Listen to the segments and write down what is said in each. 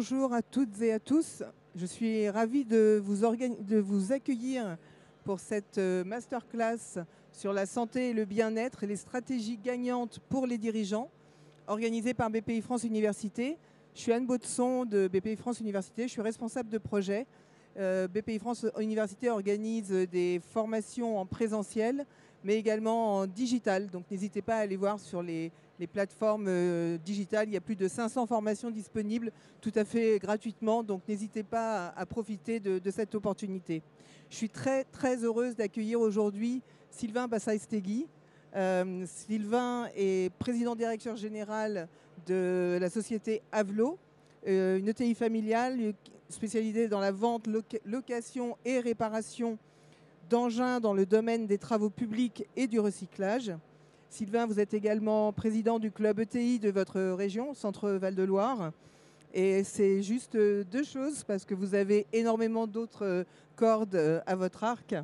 bonjour à toutes et à tous. Je suis ravie de vous accueillir pour cette masterclass sur la santé et le bien-être et les stratégies gagnantes pour les dirigeants, organisée par BPI France Université. Je suis Anne Baudson de BPI France Université, je suis responsable de projet. BPI France Université organise des formations en présentiel, mais également en digital. Donc n'hésitez pas à aller voir sur les plateformes digitales. Il y a plus de 500 formations disponibles tout à fait gratuitement. Donc n'hésitez pas à profiter de cette opportunité. Je suis très heureuse d'accueillir aujourd'hui Sylvain Bassaïstegui. Sylvain est président directeur général de la société Avelo, une ETI familiale spécialisée dans la vente, location et réparation d'engins dans le domaine des travaux publics et du recyclage. Sylvain, vous êtes également président du club ETI de votre région, Centre Val-de-Loire. Et c'est juste deux choses parce que vous avez énormément d'autres cordes à votre arc.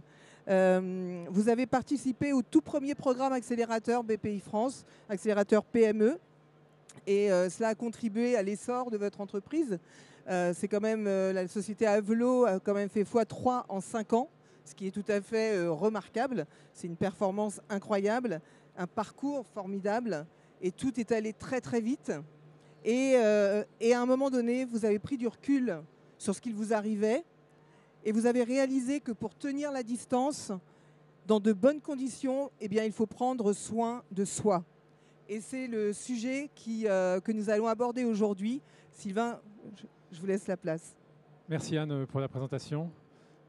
Vous avez participé au tout premier programme accélérateur BPI France, accélérateur PME. Et cela a contribué à l'essor de votre entreprise. C'est quand même, la société Avelo a quand même fait x3 en 5 ans, ce qui est tout à fait remarquable. C'est une performance incroyable, un parcours formidable et tout est allé très vite. Et à un moment donné, vous avez pris du recul sur ce qu'il vous arrivait et vous avez réalisé que pour tenir la distance, dans de bonnes conditions, eh bien, il faut prendre soin de soi. Et c'est le sujet que nous allons aborder aujourd'hui. Sylvain, je vous laisse la place. Merci Anne pour la présentation.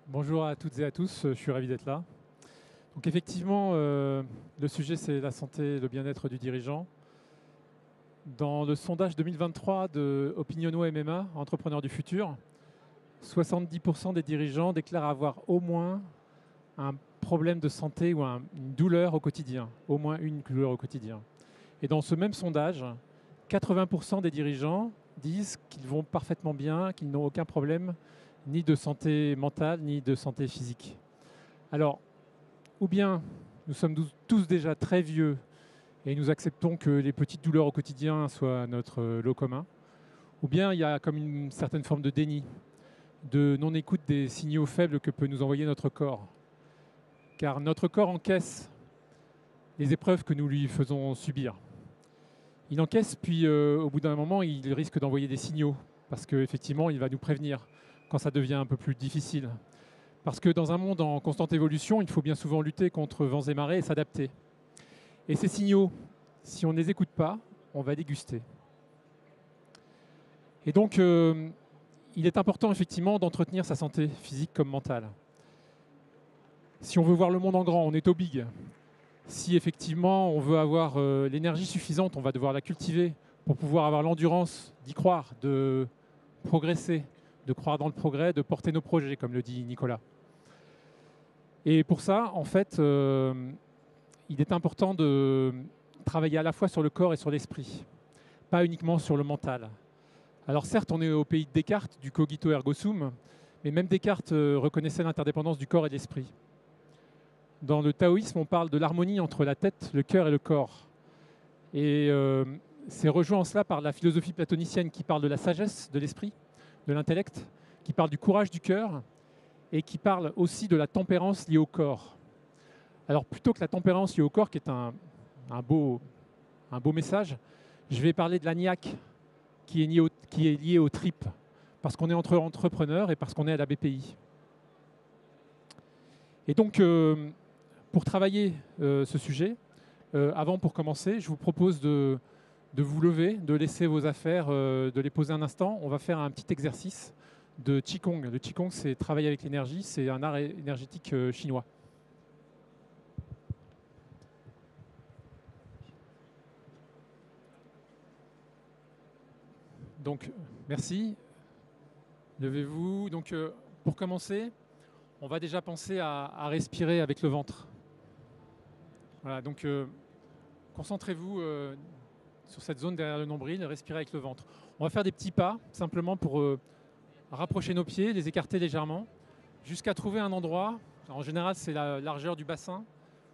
Bonjour à toutes et à tous, je suis ravi d'être là. Donc effectivement, le sujet c'est la santé et le bien-être du dirigeant. Dans le sondage 2023 de Opiniono MMA, Entrepreneurs du futur, 70% des dirigeants déclarent avoir au moins un problème de santé ou une douleur au quotidien, au moins une douleur au quotidien. Et dans ce même sondage, 80% des dirigeants disent qu'ils vont parfaitement bien, qu'ils n'ont aucun problème ni de santé mentale, ni de santé physique. Alors, ou bien nous sommes tous déjà très vieux et nous acceptons que les petites douleurs au quotidien soient notre lot commun, ou bien il y a comme une certaine forme de déni, de non-écoute des signaux faibles que peut nous envoyer notre corps. Car notre corps encaisse les épreuves que nous lui faisons subir. Il encaisse, puis au bout d'un moment, il risque d'envoyer des signaux, parce qu'effectivement, il va nous prévenir quand ça devient un peu plus difficile. Parce que dans un monde en constante évolution, il faut bien souvent lutter contre vents et marées et s'adapter. Et ces signaux, si on ne les écoute pas, on va déguster. Et donc, il est important effectivement d'entretenir sa santé physique comme mentale. Si on veut voir le monde en grand, on est au big. Si effectivement on veut avoir l'énergie suffisante, on va devoir la cultiver pour pouvoir avoir l'endurance d'y croire, de progresser, de croire dans le progrès, de porter nos projets, comme le dit Nicolas. Et pour ça, en fait, il est important de travailler à la fois sur le corps et sur l'esprit, pas uniquement sur le mental. Alors certes, on est au pays de Descartes, du cogito ergo sum, mais même Descartes reconnaissait l'interdépendance du corps et de l'esprit. Dans le taoïsme, on parle de l'harmonie entre la tête, le cœur et le corps. Et c'est rejoint en cela par la philosophie platonicienne qui parle de la sagesse de l'esprit, de l'intellect, qui parle du courage du cœur et qui parle aussi de la tempérance liée au corps. Alors plutôt que la tempérance liée au corps, qui est un beau message, je vais parler de la niaque qui est liée aux tripes, parce qu'on est entre entrepreneurs et parce qu'on est à la BPI. Et donc, pour travailler ce sujet, pour commencer, je vous propose de vous lever, de laisser vos affaires, de les poser un instant. On va faire un petit exercice de Qigong. Le Qigong, c'est travailler avec l'énergie, c'est un art énergétique chinois. Donc, merci. Levez-vous. Donc, pour commencer, on va déjà penser à respirer avec le ventre. Voilà, donc concentrez-vous sur cette zone derrière le nombril, respirez avec le ventre. On va faire des petits pas, simplement pour rapprocher nos pieds, les écarter légèrement, jusqu'à trouver un endroit, en général c'est la largeur du bassin,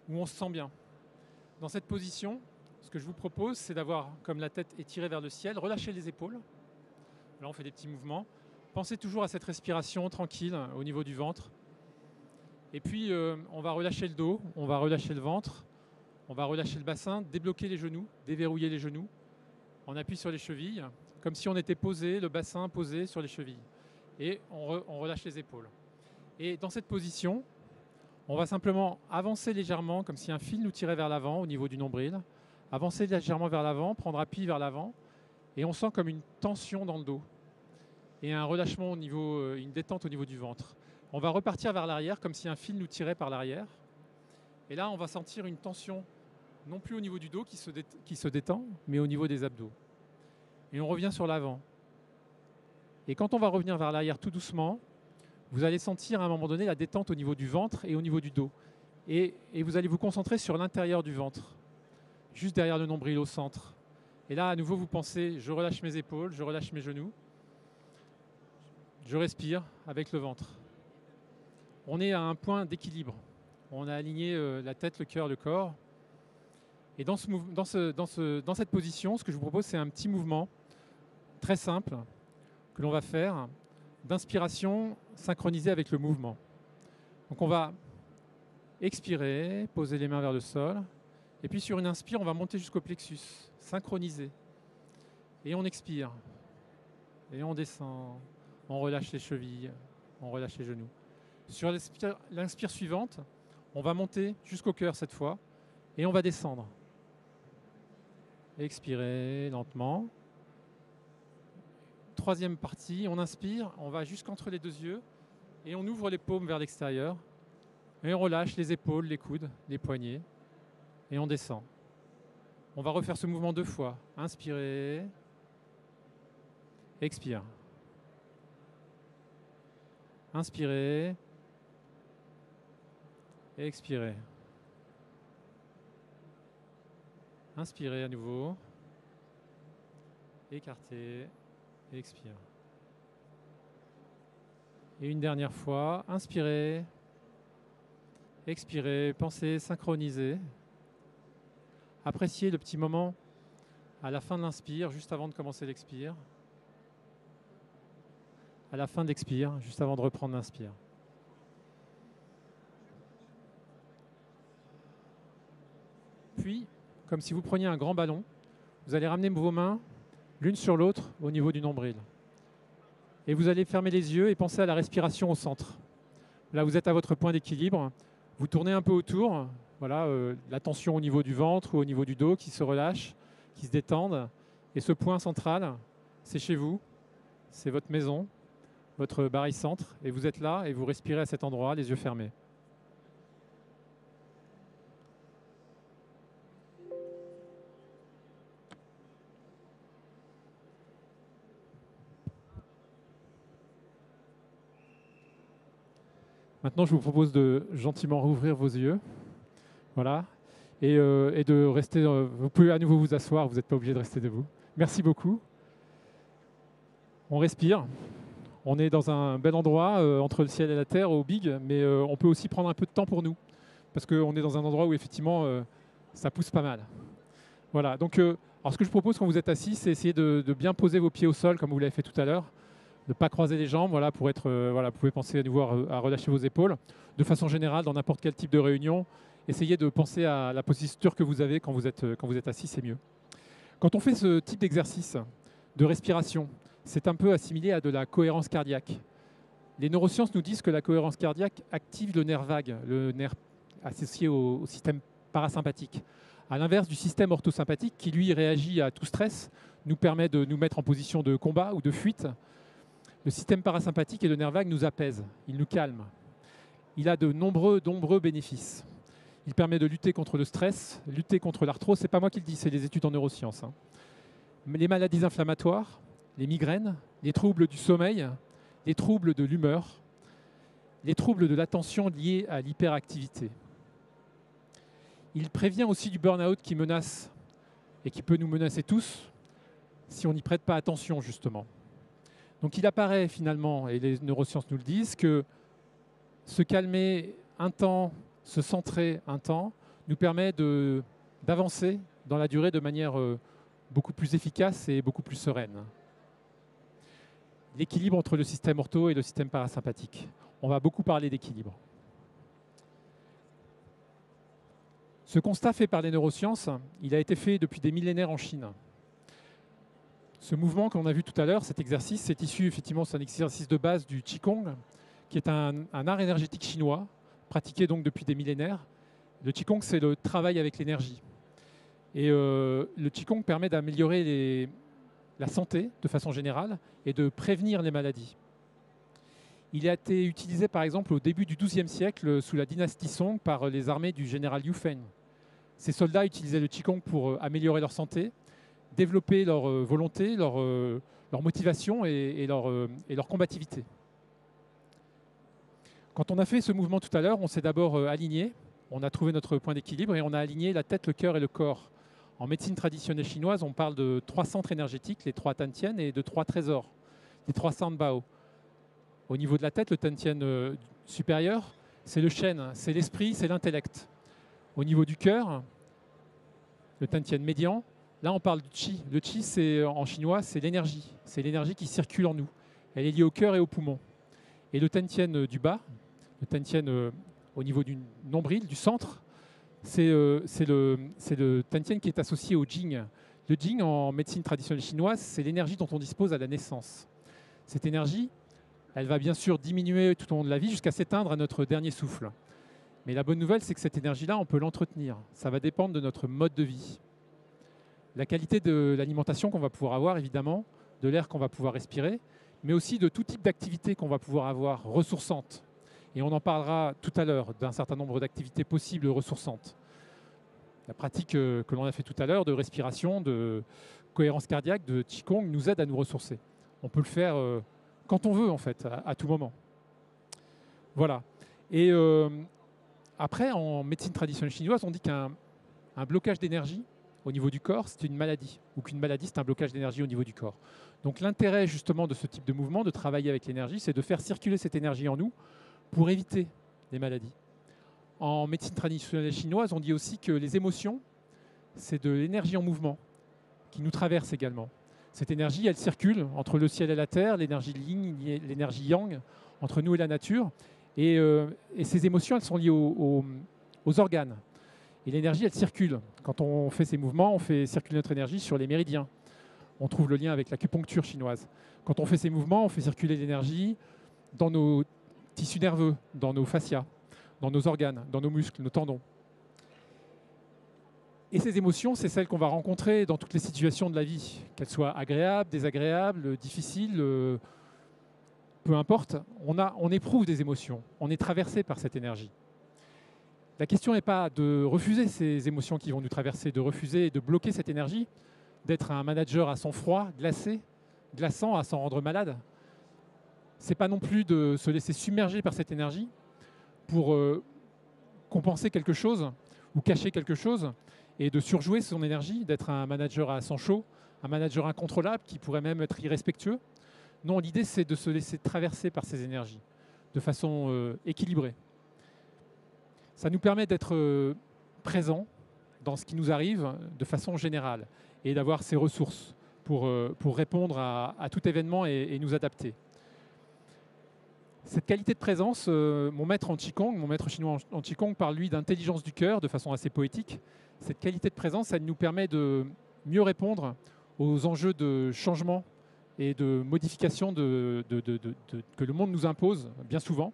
où on se sent bien. Dans cette position, ce que je vous propose, c'est d'avoir comme la tête étirée vers le ciel, relâchez les épaules, Là, on fait des petits mouvements. Pensez toujours à cette respiration tranquille au niveau du ventre. Et puis, on va relâcher le dos, on va relâcher le ventre, on va relâcher le bassin, débloquer les genoux, déverrouiller les genoux. On appuie sur les chevilles, comme si on était posé, le bassin posé sur les chevilles. Et on relâche les épaules. Et dans cette position, on va simplement avancer légèrement, comme si un fil nous tirait vers l'avant au niveau du nombril. Avancer légèrement vers l'avant, prendre appui vers l'avant. Et on sent comme une tension dans le dos. Et un relâchement au niveau, une détente au niveau du ventre. On va repartir vers l'arrière, comme si un fil nous tirait par l'arrière. Et là, on va sentir une tension, non plus au niveau du dos qui se détend, mais au niveau des abdos. Et on revient sur l'avant. Et quand on va revenir vers l'arrière tout doucement, vous allez sentir à un moment donné la détente au niveau du ventre et au niveau du dos. Et vous allez vous concentrer sur l'intérieur du ventre, juste derrière le nombril au centre. Et là, à nouveau, vous pensez, je relâche mes épaules, je relâche mes genoux. Je respire avec le ventre. On est à un point d'équilibre. On a aligné la tête, le cœur, le corps. Et dans cette position, ce que je vous propose, c'est un petit mouvement très simple que l'on va faire d'inspiration synchronisée avec le mouvement. Donc on va expirer, poser les mains vers le sol. Et puis sur une inspire, on va monter jusqu'au plexus, synchronisé. Et on expire. Et on descend. On relâche les chevilles, on relâche les genoux. Sur l'inspire suivante, on va monter jusqu'au cœur cette fois et on va descendre. Expirez lentement. Troisième partie, on inspire, on va jusqu'entre les deux yeux et on ouvre les paumes vers l'extérieur et on relâche les épaules, les coudes, les poignets et on descend. On va refaire ce mouvement 2 fois. Inspirez, expire. Inspirez, expirez. Inspirez à nouveau, écartez, expire. Et une dernière fois, inspirez, expirez, pensez synchroniser. Appréciez le petit moment à la fin de l'inspire, juste avant de commencer l'expire. À la fin de l'expire, juste avant de reprendre l'inspire. Puis, comme si vous preniez un grand ballon, vous allez ramener vos mains l'une sur l'autre au niveau du nombril. Et vous allez fermer les yeux et penser à la respiration au centre. Là, vous êtes à votre point d'équilibre. Vous tournez un peu autour. Voilà, la tension au niveau du ventre ou au niveau du dos qui se relâche, qui se détendent. Et ce point central, c'est chez vous, c'est votre maison, votre barycentre, et vous êtes là et vous respirez à cet endroit, les yeux fermés. Maintenant, je vous propose de gentiment rouvrir vos yeux. Voilà. Et de rester. Vous pouvez à nouveau vous asseoir, vous n'êtes pas obligé de rester debout. Merci beaucoup. On respire. On est dans un bel endroit entre le ciel et la terre au Big, mais on peut aussi prendre un peu de temps pour nous, parce qu'on est dans un endroit où effectivement ça pousse pas mal. Voilà, donc alors ce que je propose quand vous êtes assis, c'est essayer de bien poser vos pieds au sol comme vous l'avez fait tout à l'heure, de ne pas croiser les jambes, voilà, pour être, voilà, vous pouvez penser à nouveau à relâcher vos épaules. De façon générale, dans n'importe quel type de réunion, essayez de penser à la posture que vous avez quand vous êtes assis, c'est mieux. Quand on fait ce type d'exercice de respiration, c'est un peu assimilé à de la cohérence cardiaque. Les neurosciences nous disent que la cohérence cardiaque active le nerf vague, le nerf associé au système parasympathique. À l'inverse du système orthosympathique qui, lui, réagit à tout stress, nous permet de nous mettre en position de combat ou de fuite. Le système parasympathique et le nerf vague nous apaisent, il nous calme. Il a de nombreux bénéfices. Il permet de lutter contre le stress, lutter contre l'arthrose. Ce n'est pas moi qui le dis, c'est les études en neurosciences. Les maladies inflammatoires, les migraines, les troubles du sommeil, les troubles de l'humeur, les troubles de l'attention liés à l'hyperactivité. Il prévient aussi du burn-out qui menace et qui peut nous menacer tous si on n'y prête pas attention justement. Donc il apparaît finalement, et les neurosciences nous le disent, que se calmer un temps, se centrer un temps, nous permet d'avancer dans la durée de manière beaucoup plus efficace et beaucoup plus sereine. l'équilibre entre le système ortho et le système parasympathique. On va beaucoup parler d'équilibre. Ce constat fait par les neurosciences, il a été fait depuis des millénaires en Chine. Ce mouvement qu'on a vu tout à l'heure, cet exercice, c'est issu effectivement, c'est un exercice de base du Qigong, qui est un art énergétique chinois, pratiqué donc depuis des millénaires. Le Qigong, c'est le travail avec l'énergie. Et le Qigong permet d'améliorer la santé de façon générale et de prévenir les maladies. Il a été utilisé par exemple au début du XIIe siècle sous la dynastie Song par les armées du général Liu Feng. Ces soldats utilisaient le Qigong pour améliorer leur santé, développer leur volonté, leur motivation et leur combativité. Quand on a fait ce mouvement tout à l'heure, on s'est d'abord aligné, on a trouvé notre point d'équilibre et on a aligné la tête, le cœur et le corps. En médecine traditionnelle chinoise, on parle de 3 centres énergétiques, les 3 Tantien, et de 3 trésors, les 3 Sanbao. Au niveau de la tête, le Tantien supérieur, c'est le Shen, c'est l'esprit, c'est l'intellect. Au niveau du cœur, le Tantien médian, là on parle du Qi. Le Qi, en chinois, c'est l'énergie. C'est l'énergie qui circule en nous. Elle est liée au cœur et aux poumons. Et le Tantien du bas, le Tantien au niveau du nombril, du centre, c'est le Tantien qui est associé au Jing. Le Jing, en médecine traditionnelle chinoise, c'est l'énergie dont on dispose à la naissance. Cette énergie, elle va bien sûr diminuer tout au long de la vie jusqu'à s'éteindre à notre dernier souffle. Mais la bonne nouvelle, c'est que cette énergie-là, on peut l'entretenir. Ça va dépendre de notre mode de vie. La qualité de l'alimentation qu'on va pouvoir avoir, évidemment, de l'air qu'on va pouvoir respirer, mais aussi de tout type d'activité qu'on va pouvoir avoir ressourçantes. Et on en parlera tout à l'heure d'un certain nombre d'activités possibles ressourçantes. La pratique que l'on a fait tout à l'heure de respiration, de cohérence cardiaque, de Qigong nous aide à nous ressourcer. On peut le faire quand on veut, en fait, à tout moment. Voilà. Et après, en médecine traditionnelle chinoise, on dit qu'un blocage d'énergie au niveau du corps, c'est une maladie, ou qu'une maladie, c'est un blocage d'énergie au niveau du corps. Donc l'intérêt, justement, de ce type de mouvement, de travailler avec l'énergie, c'est de faire circuler cette énergie en nous pour éviter les maladies. En médecine traditionnelle chinoise, on dit aussi que les émotions, c'est de l'énergie en mouvement qui nous traverse également. Cette énergie, elle circule entre le ciel et la terre, l'énergie yin, l'énergie yang, entre nous et la nature. Et ces émotions, elles sont liées aux organes. Et l'énergie, elle circule. Quand on fait ces mouvements, on fait circuler notre énergie sur les méridiens. On trouve le lien avec l'acupuncture chinoise. Quand on fait ces mouvements, on fait circuler l'énergie dans nos tissus nerveux, dans nos fascias, dans nos organes, dans nos muscles, nos tendons. Et ces émotions, c'est celles qu'on va rencontrer dans toutes les situations de la vie, qu'elles soient agréables, désagréables, difficiles, peu importe. On éprouve des émotions, on est traversé par cette énergie. La question n'est pas de refuser ces émotions qui vont nous traverser, de refuser, de bloquer cette énergie, d'être un manager à sang froid, glaçant, à s'en rendre malade. Ce n'est pas non plus de se laisser submerger par cette énergie pour compenser quelque chose ou cacher quelque chose et de surjouer son énergie, d'être un manager à sang chaud, un manager incontrôlable qui pourrait même être irrespectueux. Non, l'idée, c'est de se laisser traverser par ces énergies de façon équilibrée. Ça nous permet d'être présents dans ce qui nous arrive de façon générale et d'avoir ces ressources pour répondre à tout événement et nous adapter. Cette qualité de présence, mon maître en Qigong, mon maître chinois en Qigong parle lui d'intelligence du cœur de façon assez poétique. Cette qualité de présence, elle nous permet de mieux répondre aux enjeux de changement et de modification que le monde nous impose bien souvent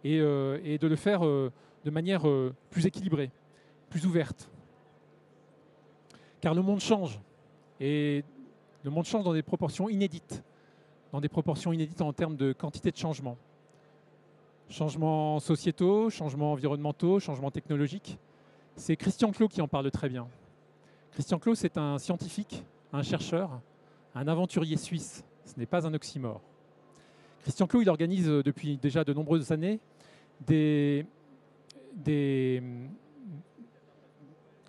et de le faire de manière plus équilibrée, plus ouverte. Car le monde change et le monde change dans des proportions inédites en termes de quantité de changements. Changements sociétaux, changements environnementaux, changements technologiques. C'est Christian Clot qui en parle très bien. Christian Clot, c'est un scientifique, un chercheur, un aventurier suisse. Ce n'est pas un oxymore. Christian Clot, il organise depuis déjà de nombreuses années des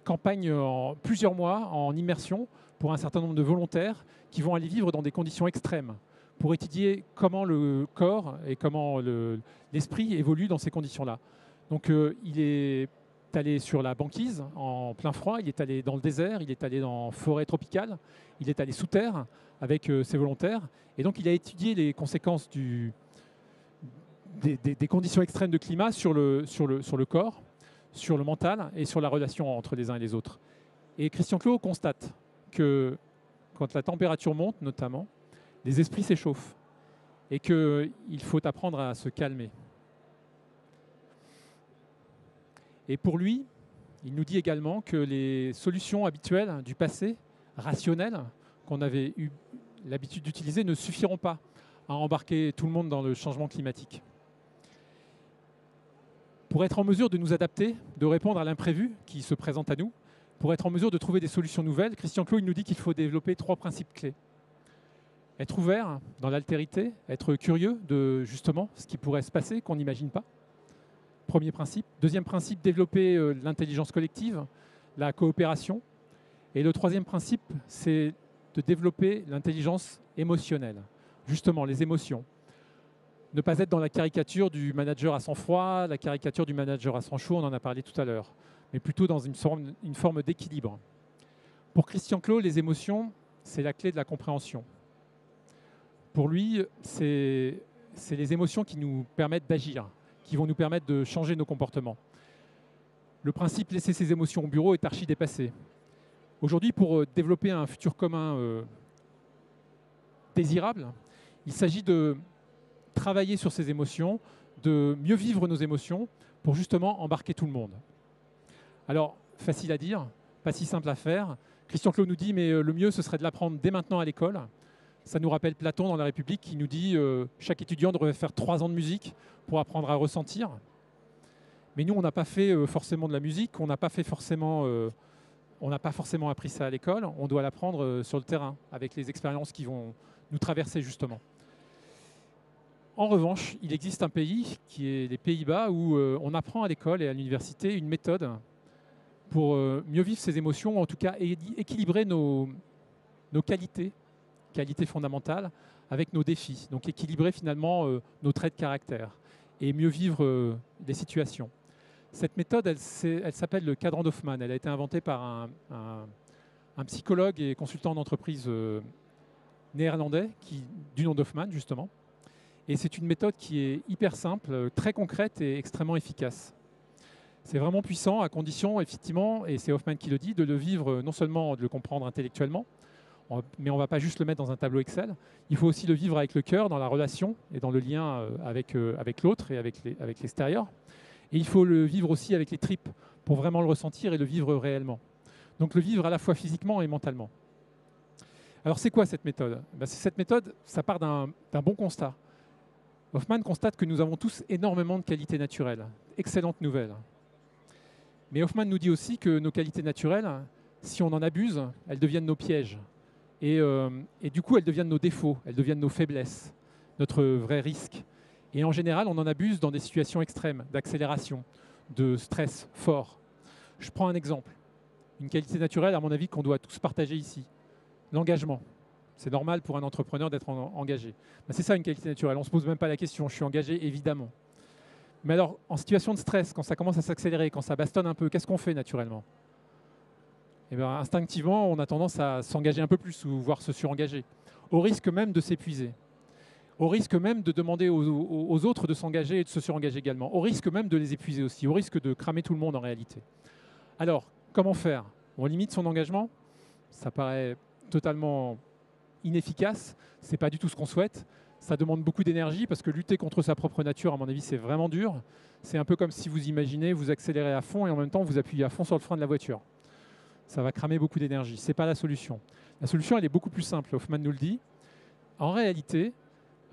campagnes en plusieurs mois en immersion pour un certain nombre de volontaires qui vont aller vivre dans des conditions extrêmes pour étudier comment le corps et comment l'esprit évoluent dans ces conditions-là. Donc il est est allé sur la banquise en plein froid, il est allé dans le désert, il est allé dans forêt tropicale, il est allé sous terre avec ses volontaires. Et donc il a étudié les conséquences des conditions extrêmes de climat sur le corps, sur le mental et sur la relation entre les uns et les autres. Et Christian Clot constate que quand la température monte notamment, les esprits s'échauffent et qu'il faut apprendre à se calmer. Et pour lui, il nous dit également que les solutions habituelles du passé, rationnelles, qu'on avait eu l'habitude d'utiliser, ne suffiront pas à embarquer tout le monde dans le changement climatique. Pour être en mesure de nous adapter, de répondre à l'imprévu qui se présente à nous, pour être en mesure de trouver des solutions nouvelles, Christian Clot nous dit qu'il faut développer 3 principes clés. Être ouvert dans l'altérité, être curieux de justement ce qui pourrait se passer, qu'on n'imagine pas. Premier principe. Deuxième principe, développer l'intelligence collective, la coopération. Et le troisième principe, c'est de développer l'intelligence émotionnelle. Justement, les émotions. Ne pas être dans la caricature du manager à sang froid, la caricature du manager à sang chaud, on en a parlé tout à l'heure, mais plutôt dans une forme d'équilibre. Pour Christian Clot, les émotions, c'est la clé de la compréhension. Pour lui, c'est les émotions qui nous permettent d'agir, qui vont nous permettre de changer nos comportements. Le principe laisser ses émotions au bureau est archi dépassé. Aujourd'hui, pour développer un futur commun désirable, il s'agit de travailler sur ses émotions, de mieux vivre nos émotions pour justement embarquer tout le monde. Alors, facile à dire, pas si simple à faire. Christian Clot nous dit, mais le mieux, ce serait de l'apprendre dès maintenant à l'école. Ça nous rappelle Platon dans La République qui nous dit chaque étudiant devrait faire 3 ans de musique pour apprendre à ressentir. Mais nous, on n'a pas fait forcément de la musique, on n'a pas forcément appris ça à l'école. On doit l'apprendre sur le terrain, avec les expériences qui vont nous traverser justement. En revanche, il existe un pays qui est les Pays-Bas où on apprend à l'école et à l'université une méthode pour mieux vivre ses émotions, ou en tout cas équilibrer nos qualités fondamentales avec nos défis. Donc équilibrer finalement nos traits de caractère et mieux vivre des situations. Cette méthode, elle s'appelle le cadran d'Hoffmann. Elle a été inventée par un psychologue et consultant d'entreprise néerlandais du nom d'Hoffmann justement. Et c'est une méthode qui est hyper simple, très concrète et extrêmement efficace. C'est vraiment puissant à condition, effectivement, et c'est Hoffmann qui le dit, de le vivre, non seulement de le comprendre intellectuellement, mais on ne va pas juste le mettre dans un tableau Excel. Il faut aussi le vivre avec le cœur, dans la relation et dans le lien avec l'autre et avec l'extérieur. Et il faut le vivre aussi avec les tripes pour vraiment le ressentir et le vivre réellement. Donc le vivre à la fois physiquement et mentalement. Alors c'est quoi cette méthode ? Cette méthode, ça part d'un bon constat. Hoffmann constate que nous avons tous énormément de qualités naturelles. Excellente nouvelle. Mais Hoffmann nous dit aussi que nos qualités naturelles, si on en abuse, elles deviennent nos pièges. Et du coup, elles deviennent nos défauts, elles deviennent nos faiblesses, notre vrai risque. Et en général, on en abuse dans des situations extrêmes, d'accélération, de stress fort. Je prends un exemple. Une qualité naturelle, à mon avis, qu'on doit tous partager ici. L'engagement. C'est normal pour un entrepreneur d'être engagé. C'est ça une qualité naturelle. On ne se pose même pas la question. Je suis engagé, évidemment. Mais alors, en situation de stress, quand ça commence à s'accélérer, quand ça bastonne un peu, qu'est-ce qu'on fait naturellement ? Eh bien, instinctivement, on a tendance à s'engager un peu plus ou voire se surengager, au risque même de s'épuiser, au risque même de demander aux autres de s'engager et de se surengager également, au risque même de les épuiser aussi, au risque de cramer tout le monde en réalité. Alors, comment faire ? On limite son engagement ? Ça paraît totalement inefficace, ce n'est pas du tout ce qu'on souhaite. Ça demande beaucoup d'énergie parce que lutter contre sa propre nature, à mon avis, c'est vraiment dur. C'est un peu comme si vous imaginez, vous accélérez à fond et en même temps, vous appuyez à fond sur le frein de la voiture. Ça va cramer beaucoup d'énergie. Ce n'est pas la solution. La solution, elle est beaucoup plus simple. Hoffmann nous le dit. En réalité,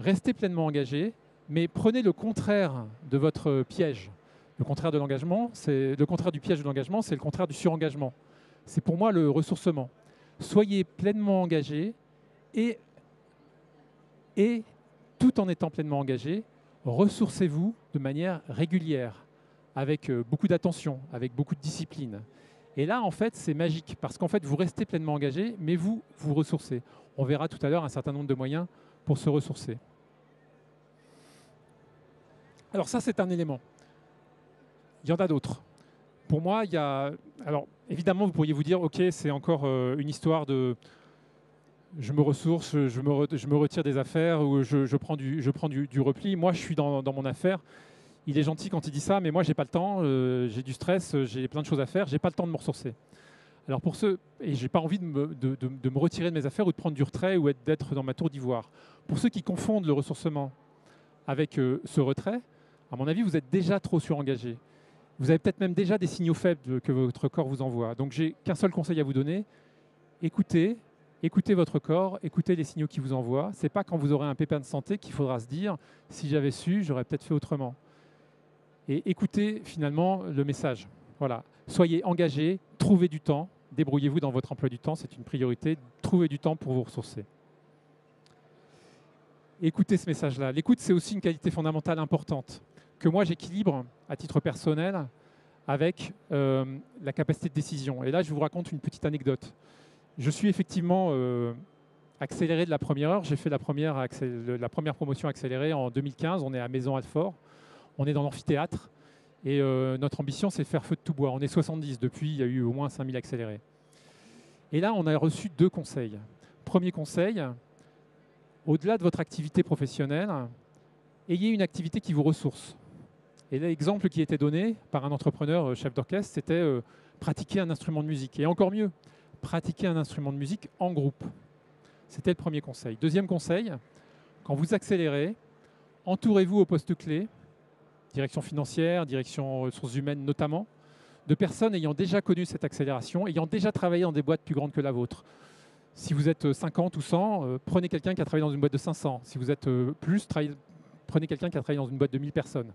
restez pleinement engagé, mais prenez le contraire de votre piège. Le contraire de l'engagement, le contraire du piège de l'engagement, c'est le contraire du surengagement. C'est pour moi le ressourcement. Soyez pleinement engagé et tout en étant pleinement engagé, ressourcez-vous de manière régulière, avec beaucoup d'attention, avec beaucoup de discipline. Et là, en fait, c'est magique, parce qu'en fait, vous restez pleinement engagé, mais vous ressourcez. On verra tout à l'heure un certain nombre de moyens pour se ressourcer. Alors ça, c'est un élément. Il y en a d'autres. pour moi, il y a... Alors, évidemment, vous pourriez vous dire, OK, c'est encore une histoire de... Je me ressource, je me retire des affaires ou je prends du repli. Moi, je suis dans mon affaire. Il est gentil quand il dit ça, mais moi, j'ai pas le temps. J'ai du stress, j'ai plein de choses à faire. J'ai pas le temps de me ressourcer. Alors pour ceux, et j'ai pas envie de me retirer de mes affaires ou de prendre du retrait ou d'être dans ma tour d'ivoire. Pour ceux qui confondent le ressourcement avec ce retrait, à mon avis, vous êtes déjà trop surengagé. Vous avez peut-être même déjà des signaux faibles que votre corps vous envoie. Donc j'ai qu'un seul conseil à vous donner. Écoutez votre corps, écoutez les signaux qu'il vous envoie. Ce n'est pas quand vous aurez un pépin de santé qu'il faudra se dire « si j'avais su, j'aurais peut-être fait autrement ». Et écoutez finalement le message. Voilà. Soyez engagés, trouvez du temps, débrouillez-vous dans votre emploi du temps, c'est une priorité. Trouvez du temps pour vous ressourcer. Écoutez ce message-là. L'écoute, c'est aussi une qualité fondamentale importante que moi j'équilibre à titre personnel avec la capacité de décision. Et là, je vous raconte une petite anecdote. Je suis effectivement accéléré de la première heure. J'ai fait la première promotion accélérée en 2015. On est à Maison-Alfort. On est dans l'amphithéâtre. Et notre ambition, c'est de faire feu de tout bois. On est 70 depuis, il y a eu au moins 5000 accélérés. Et là, on a reçu 2 conseils. Premier conseil, au-delà de votre activité professionnelle, ayez une activité qui vous ressource. Et l'exemple qui était donné par un entrepreneur chef d'orchestre, c'était pratiquer un instrument de musique. Et encore mieux, pratiquer un instrument de musique en groupe. C'était le premier conseil. Deuxième conseil, quand vous accélérez, entourez-vous au poste clé, direction financière, direction ressources humaines notamment, de personnes ayant déjà connu cette accélération, ayant déjà travaillé dans des boîtes plus grandes que la vôtre. Si vous êtes 50 ou 100, prenez quelqu'un qui a travaillé dans une boîte de 500. Si vous êtes plus, prenez quelqu'un qui a travaillé dans une boîte de 1000 personnes.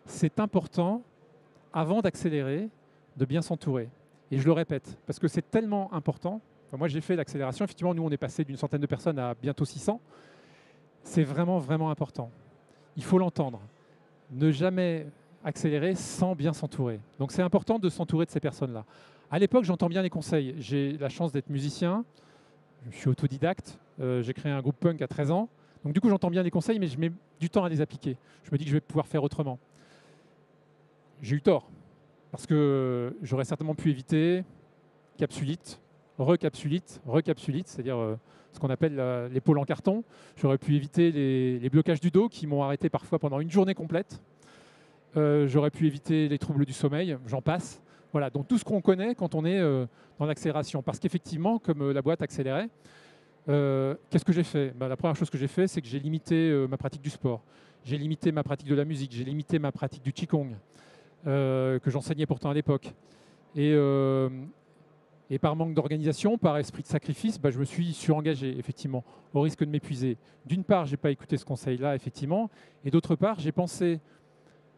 C'est important, avant d'accélérer, de bien s'entourer. Et je le répète, parce que c'est tellement important. Enfin, moi, j'ai fait l'accélération. Effectivement, nous, on est passé d'une centaine de personnes à bientôt 600. C'est vraiment, vraiment important. Il faut l'entendre. Ne jamais accélérer sans bien s'entourer. Donc, c'est important de s'entourer de ces personnes-là. À l'époque, j'entends bien les conseils. J'ai la chance d'être musicien. Je suis autodidacte. J'ai créé un groupe punk à 13 ans. Donc, du coup, j'entends bien les conseils, mais je mets du temps à les appliquer. Je me dis que je vais pouvoir faire autrement. J'ai eu tort, parce que j'aurais certainement pu éviter capsulite, recapsulite, c'est-à-dire ce qu'on appelle l'épaule en carton. J'aurais pu éviter les blocages du dos qui m'ont arrêté parfois pendant une journée complète. J'aurais pu éviter les troubles du sommeil, j'en passe. Voilà, donc tout ce qu'on connaît quand on est dans l'accélération. Parce qu'effectivement, comme la boîte accélérait, qu'est-ce que j'ai fait ? La première chose que j'ai fait, c'est que j'ai limité ma pratique du sport. J'ai limité ma pratique de la musique, j'ai limité ma pratique du Qigong. Que j'enseignais pourtant à l'époque. Et par manque d'organisation, par esprit de sacrifice, je me suis surengagé, effectivement, au risque de m'épuiser. D'une part, je n'ai pas écouté ce conseil-là, effectivement, et d'autre part, j'ai pensé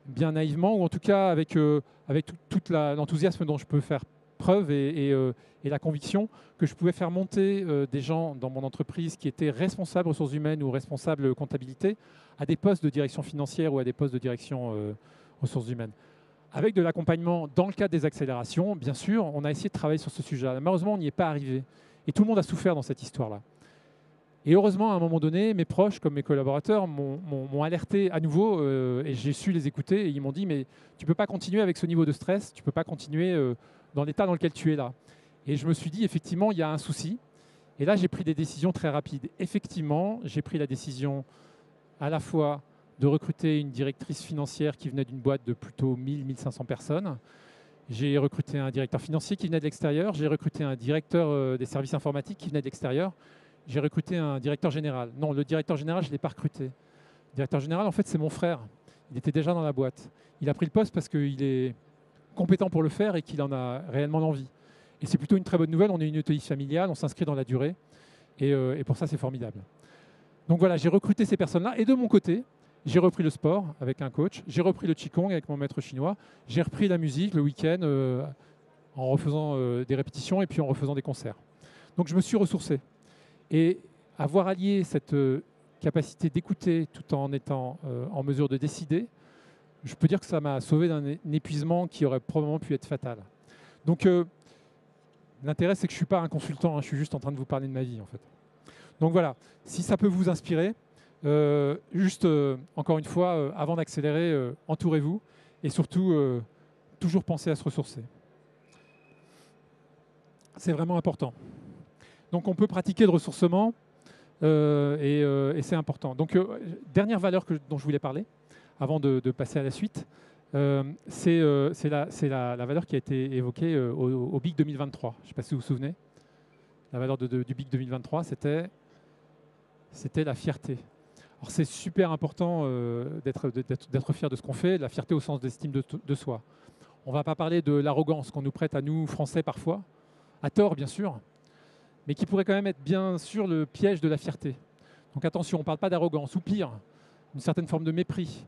bien naïvement, ou en tout cas avec tout l'enthousiasme dont je peux faire preuve et la conviction que je pouvais faire monter des gens dans mon entreprise qui étaient responsables ressources humaines ou responsables comptabilité à des postes de direction financière ou à des postes de direction ressources humaines. Avec de l'accompagnement dans le cadre des accélérations, bien sûr, on a essayé de travailler sur ce sujet-là. Malheureusement, on n'y est pas arrivé. Et tout le monde a souffert dans cette histoire-là. Et heureusement, à un moment donné, mes proches, comme mes collaborateurs, m'ont alerté à nouveau et j'ai su les écouter. Et ils m'ont dit, mais tu ne peux pas continuer avec ce niveau de stress, tu ne peux pas continuer dans l'état dans lequel tu es là. Et je me suis dit, effectivement, il y a un souci. Et là, j'ai pris des décisions très rapides. Effectivement, j'ai pris la décision à la fois de recruter une directrice financière qui venait d'une boîte de plutôt 1000-1500 personnes. J'ai recruté un directeur financier qui venait de l'extérieur. J'ai recruté un directeur des services informatiques qui venait de l'extérieur. J'ai recruté un directeur général. Non, le directeur général, je ne l'ai pas recruté. Le directeur général, en fait, c'est mon frère. Il était déjà dans la boîte. Il a pris le poste parce qu'il est compétent pour le faire et qu'il en a réellement l'envie. Et c'est plutôt une très bonne nouvelle. On est une ETI familiale, on s'inscrit dans la durée. Et pour ça, c'est formidable. Donc voilà, j'ai recruté ces personnes-là. Et de mon côté, j'ai repris le sport avec un coach, j'ai repris le Qigong avec mon maître chinois, j'ai repris la musique le week-end en refaisant des répétitions et puis en refaisant des concerts. Donc je me suis ressourcé. Et avoir allié cette capacité d'écouter tout en étant en mesure de décider, je peux dire que ça m'a sauvé d'un épuisement qui aurait probablement pu être fatal. Donc l'intérêt, c'est que je ne suis pas un consultant, je suis juste en train de vous parler de ma vie en fait. Donc voilà, si ça peut vous inspirer, encore une fois, avant d'accélérer, entourez-vous et surtout, toujours penser à se ressourcer. C'est vraiment important. Donc on peut pratiquer le ressourcement et c'est important. Donc dernière valeur dont je voulais parler, avant de passer à la suite, c'est la valeur qui a été évoquée au BIC 2023. Je ne sais pas si vous vous souvenez. La valeur du BIC 2023, c'était la fierté. Alors c'est super important d'être fier de ce qu'on fait, la fierté au sens d'estime de soi. On ne va pas parler de l'arrogance qu'on nous prête à nous, Français, parfois, à tort bien sûr, mais qui pourrait quand même être bien sûr le piège de la fierté. Donc attention, on ne parle pas d'arrogance, ou pire, une certaine forme de mépris,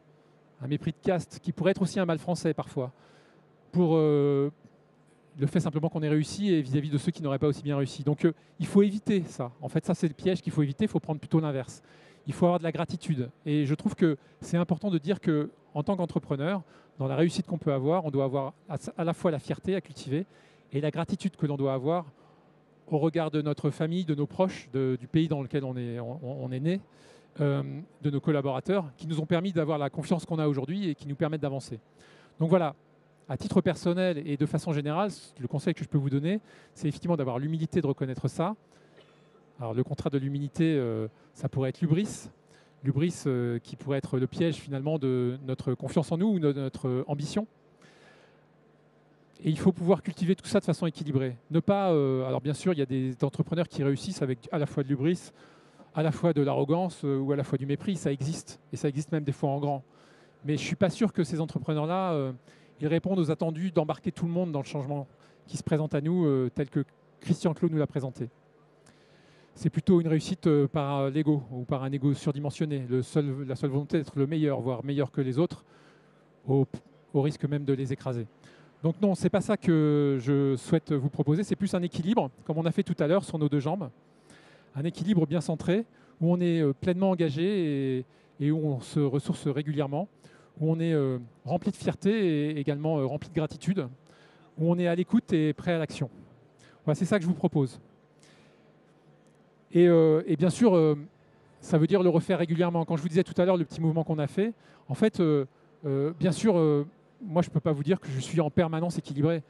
un mépris de caste, qui pourrait être aussi un mal français parfois, pour le fait simplement qu'on ait réussi et vis-à-vis de ceux qui n'auraient pas aussi bien réussi. Donc il faut éviter ça. En fait, ça c'est le piège qu'il faut éviter, il faut prendre plutôt l'inverse. Il faut avoir de la gratitude. Et je trouve que c'est important de dire qu'en tant qu'entrepreneur, dans la réussite qu'on peut avoir, on doit avoir à la fois la fierté à cultiver et la gratitude que l'on doit avoir au regard de notre famille, de nos proches, du pays dans lequel on est né, de nos collaborateurs, qui nous ont permis d'avoir la confiance qu'on a aujourd'hui et qui nous permettent d'avancer. Donc voilà, à titre personnel et de façon générale, le conseil que je peux vous donner, c'est effectivement d'avoir l'humilité de reconnaître ça. Alors le contraire de l'humilité, ça pourrait être l'hubris. L'hubris qui pourrait être le piège finalement de notre confiance en nous ou de notre ambition. Et il faut pouvoir cultiver tout ça de façon équilibrée. Ne pas, alors bien sûr, il y a des entrepreneurs qui réussissent avec à la fois de l'hubris, à la fois de l'arrogance ou à la fois du mépris. Ça existe, et ça existe même des fois en grand. Mais je ne suis pas sûr que ces entrepreneurs-là, ils répondent aux attendus d'embarquer tout le monde dans le changement qui se présente à nous, tel que Christian Clot nous l'a présenté. C'est plutôt une réussite par l'ego ou par un ego surdimensionné, la seule volonté d'être le meilleur, voire meilleur que les autres, au risque même de les écraser. Donc non, ce n'est pas ça que je souhaite vous proposer, c'est plus un équilibre, comme on a fait tout à l'heure sur nos deux jambes, un équilibre bien centré, où on est pleinement engagé et où on se ressource régulièrement, où on est rempli de fierté et également rempli de gratitude, où on est à l'écoute et prêt à l'action. Voilà, c'est ça que je vous propose. Et bien sûr, ça veut dire le refaire régulièrement. Quand je vous disais tout à l'heure le petit mouvement qu'on a fait, en fait, bien sûr, moi je ne peux pas vous dire que je suis en permanence équilibré.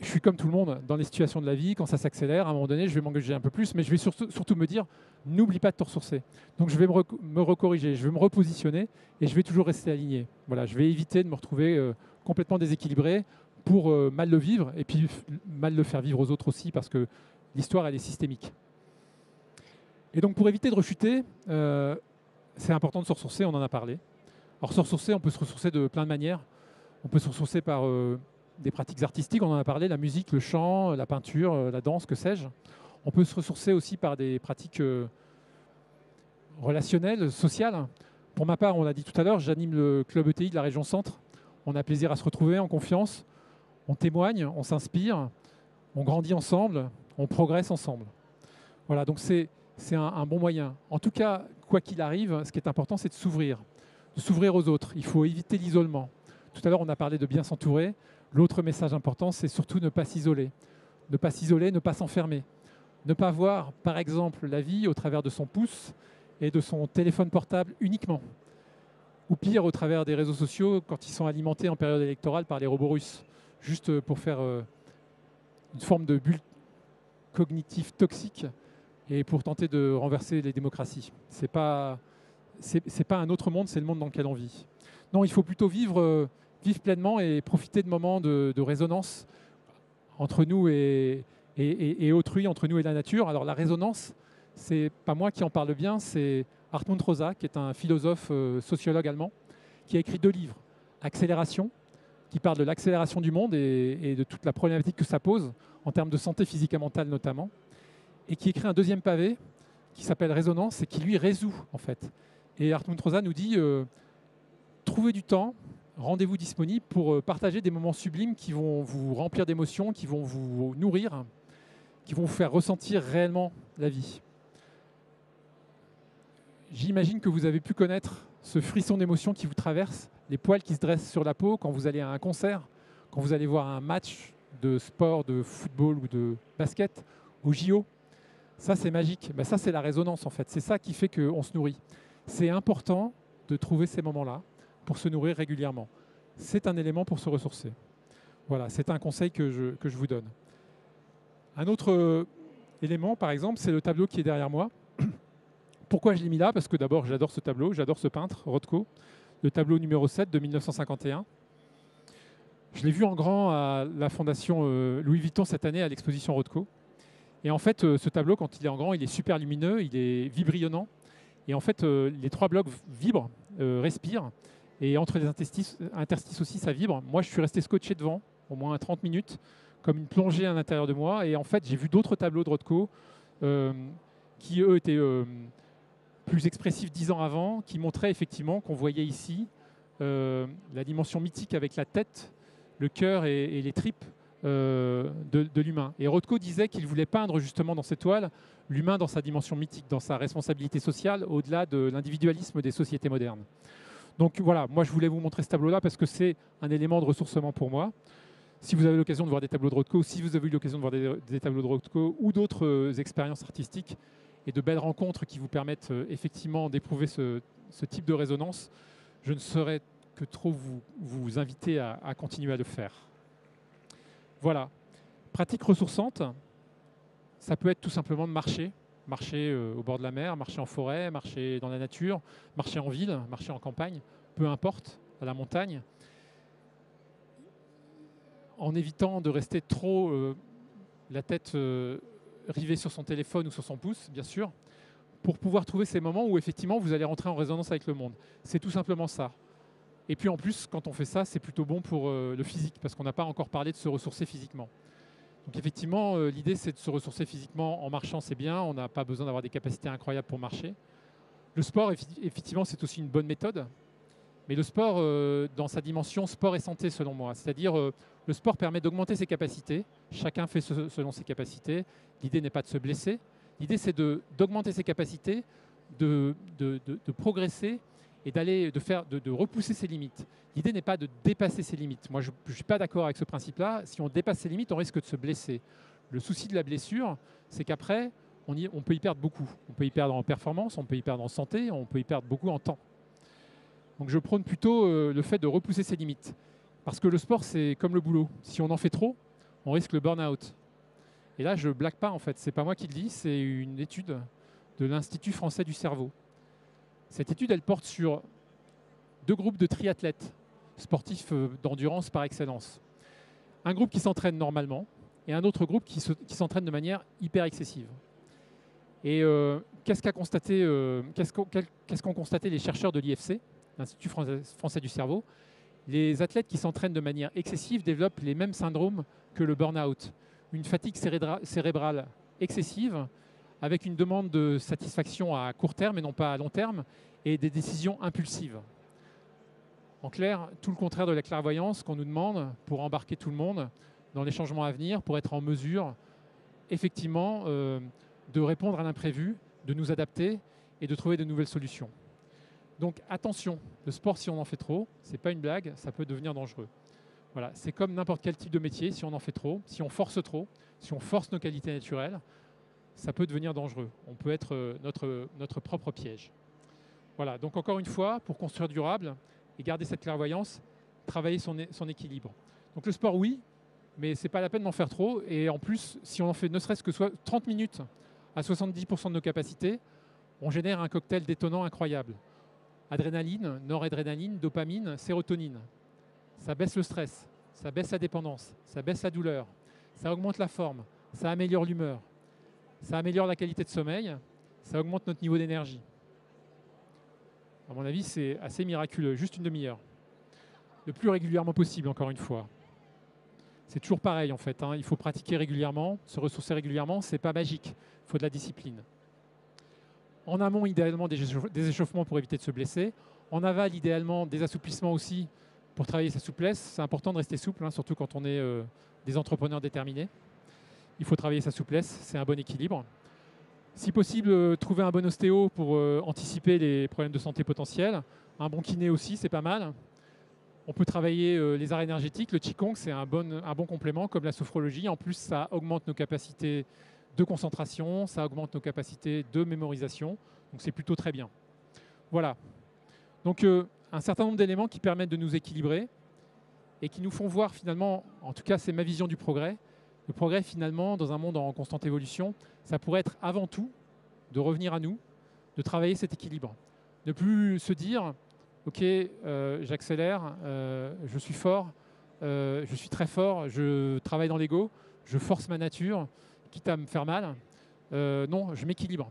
Je suis comme tout le monde dans les situations de la vie, quand ça s'accélère, à un moment donné, je vais m'engager un peu plus, mais je vais surtout me dire, n'oublie pas de te ressourcer. Donc je vais me recorriger, je vais me repositionner et je vais toujours rester aligné. Voilà, je vais éviter de me retrouver complètement déséquilibré pour mal le vivre et puis mal le faire vivre aux autres aussi parce que l'histoire, elle est systémique. Et donc pour éviter de rechuter, c'est important de se ressourcer, on en a parlé. Alors se ressourcer, on peut se ressourcer de plein de manières. On peut se ressourcer par des pratiques artistiques, on en a parlé, la musique, le chant, la peinture, la danse, que sais-je. On peut se ressourcer aussi par des pratiques relationnelles, sociales. Pour ma part, on l'a dit tout à l'heure, j'anime le club ETI de la région Centre. On a plaisir à se retrouver en confiance, on témoigne, on s'inspire, on grandit ensemble, on progresse ensemble. Voilà, donc c'est un bon moyen. En tout cas, quoi qu'il arrive, ce qui est important, c'est de s'ouvrir aux autres. Il faut éviter l'isolement. Tout à l'heure, on a parlé de bien s'entourer. L'autre message important, c'est surtout ne pas s'isoler. Ne pas s'isoler, ne pas s'enfermer. Ne pas voir, par exemple, la vie au travers de son pouce et de son téléphone portable uniquement. Ou pire, au travers des réseaux sociaux, quand ils sont alimentés en période électorale par les robots russes. Juste pour faire une forme de bulle cognitive toxique et pour tenter de renverser les démocraties. C'est pas un autre monde, c'est le monde dans lequel on vit. Non, il faut plutôt vivre pleinement et profiter de moments de résonance entre nous et autrui, entre nous et la nature. Alors la résonance, c'est pas moi qui en parle bien, c'est Hartmut Rosa, qui est un philosophe sociologue allemand, qui a écrit 2 livres. Accélération, qui parle de l'accélération du monde et de toute la problématique que ça pose, en termes de santé physique et mentale notamment, et qui écrit un 2e pavé, qui s'appelle Résonance, et qui lui résout, en fait. Et Hartmut Rosa nous dit trouvez du temps, rendez-vous disponible pour partager des moments sublimes qui vont vous remplir d'émotions, qui vont vous nourrir, qui vont vous faire ressentir réellement la vie. J'imagine que vous avez pu connaître ce frisson d'émotion qui vous traverse, les poils qui se dressent sur la peau quand vous allez à un concert, quand vous allez voir un match de sport, de football ou de basket, au JO. Ça, c'est magique. Ben, ça, c'est la résonance, en fait. C'est ça qui fait qu'on se nourrit. C'est important de trouver ces moments-là pour se nourrir régulièrement. C'est un élément pour se ressourcer. Voilà, c'est un conseil que je vous donne. Un autre élément, par exemple, c'est le tableau qui est derrière moi. Pourquoi je l'ai mis là? Parce que d'abord, j'adore ce tableau, j'adore ce peintre, Rothko, le tableau numéro 7 de 1951. Je l'ai vu en grand à la Fondation Louis Vuitton cette année à l'exposition Rothko. Et en fait, ce tableau, quand il est en grand, il est super lumineux, il est vibrillonnant. Et en fait, les trois blocs vibrent, respirent. Et entre les interstices aussi, ça vibre. Moi, je suis resté scotché devant, au moins 30 minutes, comme une plongée à l'intérieur de moi. Et en fait, j'ai vu d'autres tableaux de Rothko qui, eux, étaient plus expressifs 10 ans avant, qui montraient effectivement qu'on voyait ici la dimension mythique avec la tête, le cœur et les tripes de l'humain. Et Rothko disait qu'il voulait peindre justement dans cette toile l'humain dans sa dimension mythique, dans sa responsabilité sociale, au-delà de l'individualisme des sociétés modernes. Donc voilà, moi je voulais vous montrer ce tableau-là parce que c'est un élément de ressourcement pour moi. Si vous avez l'occasion de voir des tableaux de Rothko, si vous avez eu l'occasion de voir des tableaux de Rothko ou d'autres expériences artistiques et de belles rencontres qui vous permettent effectivement d'éprouver ce type de résonance, je ne saurais que trop vous inviter à continuer à le faire. Voilà. Pratique ressourçante, ça peut être tout simplement de marcher. Marcher au bord de la mer, marcher en forêt, marcher dans la nature, marcher en ville, marcher en campagne, peu importe, à la montagne. En évitant de rester trop la tête rivée sur son téléphone ou sur son pouce, bien sûr, pour pouvoir trouver ces moments où effectivement vous allez rentrer en résonance avec le monde. C'est tout simplement ça. Et puis en plus, quand on fait ça, c'est plutôt bon pour le physique, parce qu'on n'a pas encore parlé de se ressourcer physiquement. Donc effectivement, l'idée c'est de se ressourcer physiquement en marchant, c'est bien, on n'a pas besoin d'avoir des capacités incroyables pour marcher. Le sport, effectivement, c'est aussi une bonne méthode, mais le sport, dans sa dimension sport et santé selon moi, c'est-à-dire le sport permet d'augmenter ses capacités, chacun fait selon ses capacités, l'idée n'est pas de se blesser, l'idée c'est d'augmenter ses capacités, de progresser et de repousser ses limites. L'idée n'est pas de dépasser ses limites. Moi, je ne suis pas d'accord avec ce principe-là. Si on dépasse ses limites, on risque de se blesser. Le souci de la blessure, c'est qu'après, on peut y perdre beaucoup. On peut y perdre en performance, on peut y perdre en santé, on peut y perdre beaucoup en temps. Donc je prône plutôt le fait de repousser ses limites. Parce que le sport, c'est comme le boulot. Si on en fait trop, on risque le burn-out. Et là, je ne blague pas, en fait. Ce n'est pas moi qui le dis, c'est une étude de l'Institut français du cerveau. Cette étude, elle porte sur 2 groupes de triathlètes, sportifs d'endurance par excellence. Un groupe qui s'entraîne normalement et un autre groupe qui s'entraîne de manière hyper excessive. Et qu'est-ce qu'ont constaté les chercheurs de l'IFC, l'Institut français du cerveau? Les athlètes qui s'entraînent de manière excessive développent les mêmes syndromes que le burn-out. Une fatigue cérébrale excessive, avec une demande de satisfaction à court terme et non pas à long terme, et des décisions impulsives. En clair, tout le contraire de la clairvoyance qu'on nous demande pour embarquer tout le monde dans les changements à venir, pour être en mesure, effectivement, de répondre à l'imprévu, de nous adapter et de trouver de nouvelles solutions. Donc attention, le sport, si on en fait trop, ce n'est pas une blague, ça peut devenir dangereux. Voilà, c'est comme n'importe quel type de métier, si on en fait trop, si on force trop, si on force nos qualités naturelles, ça peut devenir dangereux. On peut être notre propre piège. Voilà, donc encore une fois, pour construire durable et garder cette clairvoyance, travailler son équilibre. Donc le sport, oui, mais ce n'est pas la peine d'en faire trop. Et en plus, si on en fait ne serait-ce que 30 minutes à 70% de nos capacités, on génère un cocktail détonnant incroyable. Adrénaline, noradrénaline, dopamine, sérotonine. Ça baisse le stress, ça baisse la dépendance, ça baisse la douleur, ça augmente la forme, ça améliore l'humeur, ça améliore la qualité de sommeil, ça augmente notre niveau d'énergie. À mon avis, c'est assez miraculeux, juste une demi-heure. Le plus régulièrement possible, encore une fois. C'est toujours pareil, en fait. Il faut pratiquer régulièrement, se ressourcer régulièrement. Ce n'est pas magique, il faut de la discipline. En amont, idéalement, des échauffements pour éviter de se blesser. En aval, idéalement, des assouplissements aussi pour travailler sa souplesse. C'est important de rester souple, surtout quand on est des entrepreneurs déterminés. Il faut travailler sa souplesse, c'est un bon équilibre. Si possible, trouver un bon ostéo pour anticiper les problèmes de santé potentiels. Un bon kiné aussi, c'est pas mal. On peut travailler les arts énergétiques. Le Qigong, c'est un bon complément, comme la sophrologie. En plus, ça augmente nos capacités de concentration, ça augmente nos capacités de mémorisation. Donc, c'est plutôt très bien. Voilà. Donc, un certain nombre d'éléments qui permettent de nous équilibrer et qui nous font voir finalement, en tout cas c'est ma vision du progrès, le progrès finalement dans un monde en constante évolution, ça pourrait être avant tout de revenir à nous, de travailler cet équilibre. Ne plus se dire, ok, j'accélère, je suis fort, je suis très fort, je travaille dans l'ego, je force ma nature, quitte à me faire mal. Non, je m'équilibre.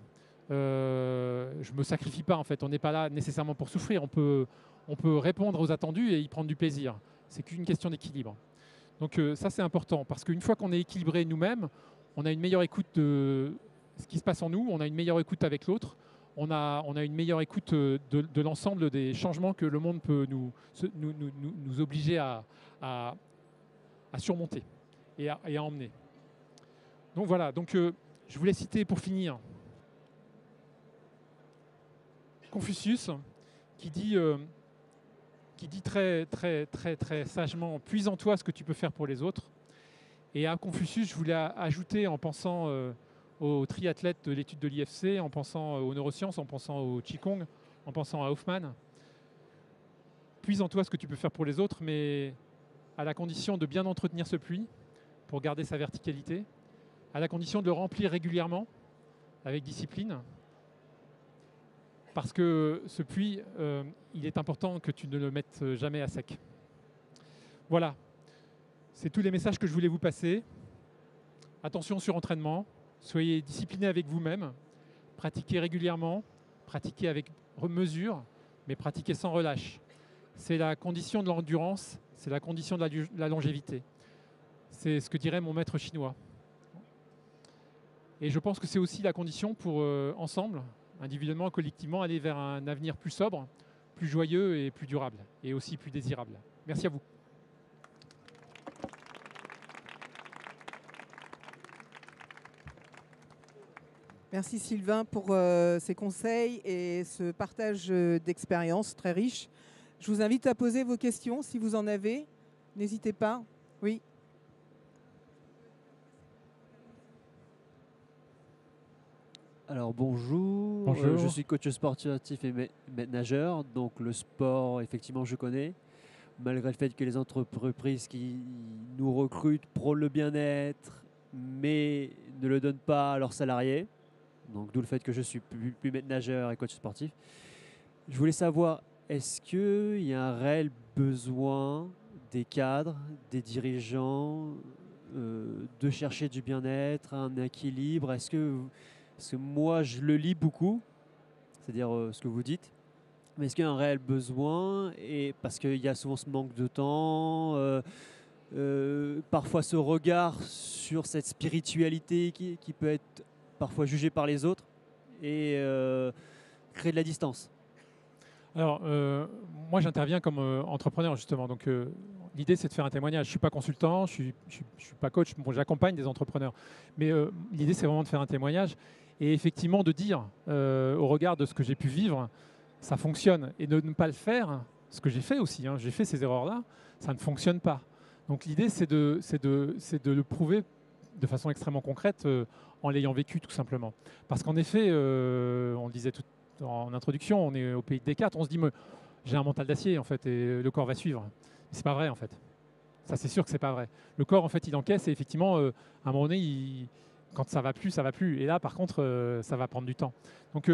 Je ne me sacrifie pas en fait, on n'est pas là nécessairement pour souffrir, on peut répondre aux attendus et y prendre du plaisir. C'est qu'une question d'équilibre. Donc ça c'est important, parce qu'une fois qu'on est équilibré nous-mêmes, on a une meilleure écoute de ce qui se passe en nous, on a une meilleure écoute avec l'autre, on a une meilleure écoute de l'ensemble des changements que le monde peut nous obliger à surmonter et à emmener. Donc voilà, donc, je voulais citer pour finir Confucius qui dit très, très, très, très sagement « Puise en toi ce que tu peux faire pour les autres ». Et à Confucius, je voulais ajouter en pensant aux triathlètes de l'étude de l'IFC, en pensant aux neurosciences, en pensant au Qigong, en pensant à Hoffman. Puise en toi ce que tu peux faire pour les autres, mais à la condition de bien entretenir ce puits pour garder sa verticalité, à la condition de le remplir régulièrement avec discipline, parce que ce puits, il est important que tu ne le mettes jamais à sec. Voilà, c'est tous les messages que je voulais vous passer. Attention sur entraînement, soyez disciplinés avec vous-même, pratiquez régulièrement, pratiquez avec mesure, mais pratiquez sans relâche. C'est la condition de l'endurance, c'est la condition de la longévité. C'est ce que dirait mon maître chinois. Et je pense que c'est aussi la condition pour, ensemble, individuellement et collectivement, aller vers un avenir plus sobre, plus joyeux et plus durable, et aussi plus désirable. Merci à vous. Merci Sylvain pour ces conseils et ce partage d'expériences très riche. Je vous invite à poser vos questions si vous en avez. N'hésitez pas. Oui. Alors bonjour, je suis coach sportif et nageur, donc le sport effectivement je connais, malgré le fait que les entreprises qui nous recrutent prônent le bien-être mais ne le donnent pas à leurs salariés, donc d'où le fait que je suis plus maître nageur et coach sportif. Je voulais savoir, est-ce qu'il y a un réel besoin des cadres, des dirigeants de chercher du bien-être, un équilibre? Parce que moi, je le lis beaucoup, c'est-à-dire ce que vous dites, mais est-ce qu'il y a un réel besoin? Et parce qu'il y a souvent ce manque de temps, parfois ce regard sur cette spiritualité qui peut être parfois jugée par les autres et créer de la distance. Alors, moi j'interviens comme entrepreneur justement, donc l'idée c'est de faire un témoignage. Je ne suis pas consultant, je ne suis pas coach, bon, j'accompagne des entrepreneurs, mais l'idée c'est vraiment de faire un témoignage et effectivement de dire au regard de ce que j'ai pu vivre, ça fonctionne, et de ne pas le faire, ce que j'ai fait aussi, hein, j'ai fait ces erreurs-là, ça ne fonctionne pas. Donc l'idée c'est de le prouver de façon extrêmement concrète en l'ayant vécu tout simplement. Parce qu'en effet, on le disait tout en introduction, on est au pays de Descartes, on se dit j'ai un mental d'acier en fait et le corps va suivre. C'est pas vrai en fait. Ça c'est sûr que c'est pas vrai. Le corps en fait il encaisse et effectivement à un moment donné quand ça va plus, ça va plus. Et là par contre ça va prendre du temps. Donc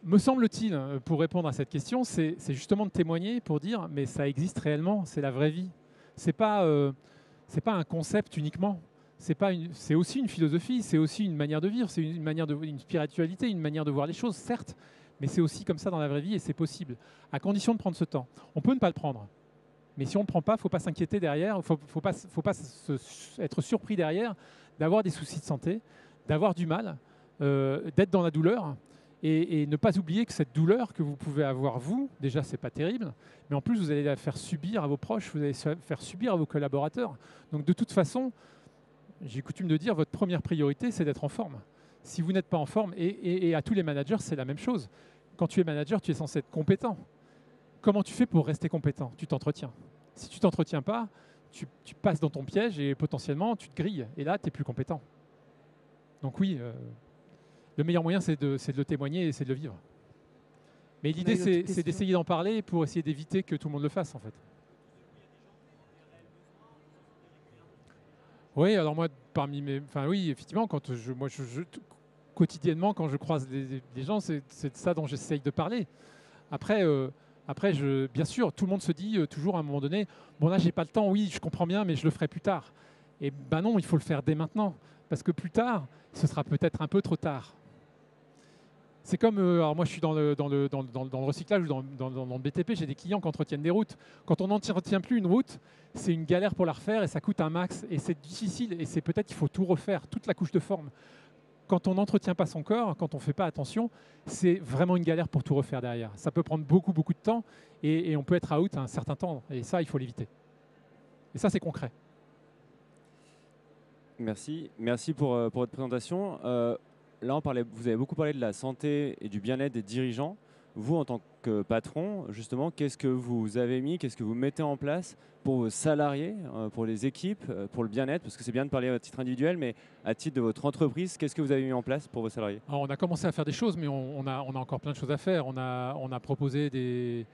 me semble-t-il, pour répondre à cette question, c'est justement de témoigner pour dire mais ça existe réellement, c'est la vraie vie. C'est pas un concept uniquement. C'est aussi une philosophie, c'est aussi une manière de vivre, c'est une spiritualité, une manière de voir les choses, certes, mais c'est aussi comme ça dans la vraie vie et c'est possible, à condition de prendre ce temps. On peut ne pas le prendre, mais si on ne le prend pas, il ne faut pas s'inquiéter derrière, il ne faut pas être surpris derrière, d'avoir des soucis de santé, d'avoir du mal, d'être dans la douleur et ne pas oublier que cette douleur que vous pouvez avoir vous, déjà c'est pas terrible, mais en plus vous allez la faire subir à vos proches, vous allez la faire subir à vos collaborateurs. Donc de toute façon, j'ai coutume de dire, votre première priorité, c'est d'être en forme. Si vous n'êtes pas en forme, et à tous les managers, c'est la même chose. Quand tu es manager, tu es censé être compétent. Comment tu fais pour rester compétent? Tu t'entretiens. Si tu ne t'entretiens pas, tu passes dans ton piège et potentiellement, tu te grilles. Et là, tu n'es plus compétent. Donc oui, le meilleur moyen, c'est de le témoigner et c'est de le vivre. Mais l'idée, c'est d'essayer d'en parler pour essayer d'éviter que tout le monde le fasse, en fait. Oui, alors moi, oui, effectivement, quotidiennement, quand je croise des gens, c'est de ça dont j'essaye de parler. Après, bien sûr, tout le monde se dit toujours à un moment donné, bon là, j'ai pas le temps, oui, je comprends bien, mais je le ferai plus tard. Et ben non, il faut le faire dès maintenant, parce que plus tard, ce sera peut-être un peu trop tard. C'est comme, alors moi je suis dans le recyclage ou dans le BTP, j'ai des clients qui entretiennent des routes. Quand on n'entretient plus une route, c'est une galère pour la refaire et ça coûte un max et c'est difficile et c'est peut-être qu'il faut tout refaire, toute la couche de forme. Quand on n'entretient pas son corps, quand on ne fait pas attention, c'est vraiment une galère pour tout refaire derrière. Ça peut prendre beaucoup, beaucoup de temps et on peut être out un certain temps et ça, il faut l'éviter. Et ça, c'est concret. Merci pour votre présentation. Là, vous avez beaucoup parlé de la santé et du bien-être des dirigeants. Vous, en tant que patron, justement, qu'est-ce que vous avez mis, qu'est-ce que vous mettez en place pour vos salariés, pour les équipes, pour le bien-être? Parce que c'est bien de parler à titre individuel, mais à titre de votre entreprise, qu'est-ce que vous avez mis en place pour vos salariés? Alors, on a commencé à faire des choses, mais on a encore plein de choses à faire. On a proposé des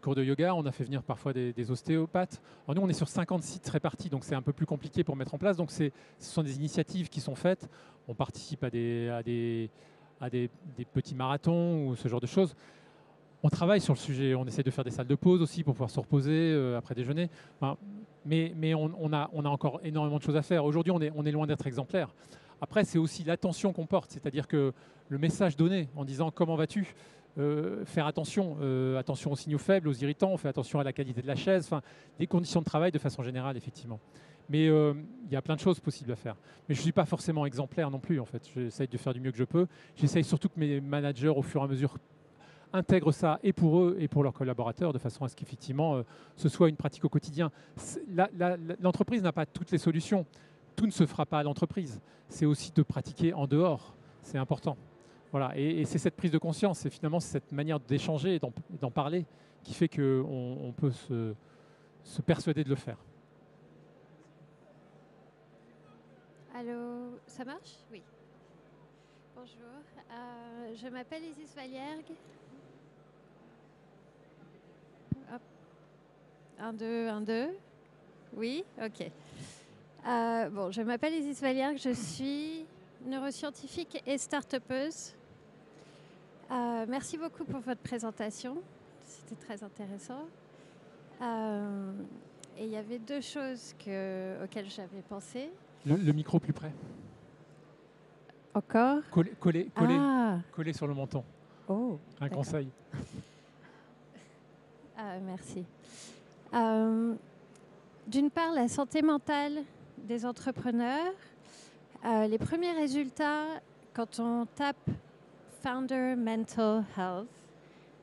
cours de yoga, on a fait venir parfois des ostéopathes. Alors nous, on est sur 50 sites répartis, donc c'est un peu plus compliqué pour mettre en place. Donc ce sont des initiatives qui sont faites. On participe à des petits marathons ou ce genre de choses. On travaille sur le sujet, on essaie de faire des salles de pause aussi pour pouvoir se reposer après déjeuner. Enfin, mais on a encore énormément de choses à faire. Aujourd'hui, on est loin d'être exemplaire. Après, c'est aussi l'attention qu'on porte, c'est-à-dire que le message donné en disant comment vas-tu, faire attention aux signaux faibles, aux irritants, on fait attention à la qualité de la chaise, enfin, les conditions de travail de façon générale, effectivement. Mais il y a plein de choses possibles à faire. Mais je ne suis pas forcément exemplaire non plus, en fait. J'essaye de faire du mieux que je peux. J'essaye surtout que mes managers, au fur et à mesure, intègrent ça et pour eux et pour leurs collaborateurs de façon à ce qu'effectivement ce soit une pratique au quotidien. L'entreprise n'a pas toutes les solutions. Tout ne se fera pas à l'entreprise. C'est aussi de pratiquer en dehors. C'est important. Voilà. Et c'est cette prise de conscience, c'est finalement cette manière d'échanger et d'en parler qui fait qu'on peut se persuader de le faire. Allô, ça marche? Oui. Bonjour, je m'appelle Isis Valiergue. Hop. 1, 2, 1, 2. Oui, ok. Bon, je m'appelle Isis Valiergue, je suis neuroscientifique et start-upeuse. Merci beaucoup pour votre présentation, c'était très intéressant. Et il y avait deux choses auxquelles j'avais pensé. Le micro plus près. Encore? Coller sur le menton. Oh, un conseil. Merci. D'une part, la santé mentale des entrepreneurs. Les premiers résultats, quand on tape Founder Mental Health,